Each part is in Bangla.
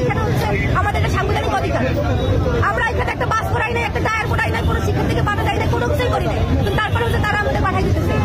এখানে হচ্ছে আমাদের একটা সাংবিধানিক অধিকার। আমরা এখানে একটা বাস করাই নাই, একটা টায়ার করাই নাই, কোনো শিক্ষার্থীকে পাঠা যায় না, কোনো কিছুই করি নাই, কিন্তু তারপরে হচ্ছে তারা আমাদের পাঠাই দিতেছে।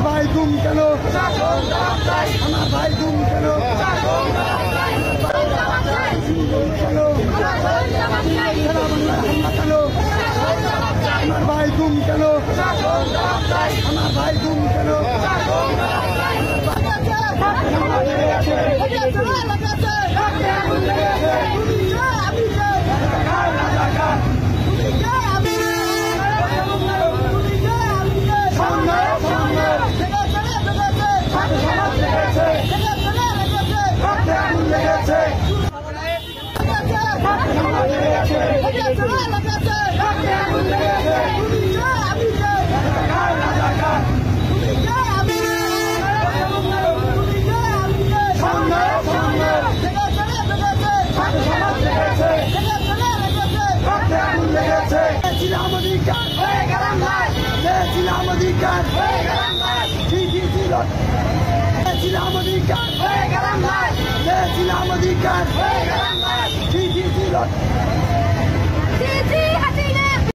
ভাই গুম কেন? আমার ভাই গুম কেন? আমার ভাই গুম কেন? আমার ভাই গুম কেন? অধিকার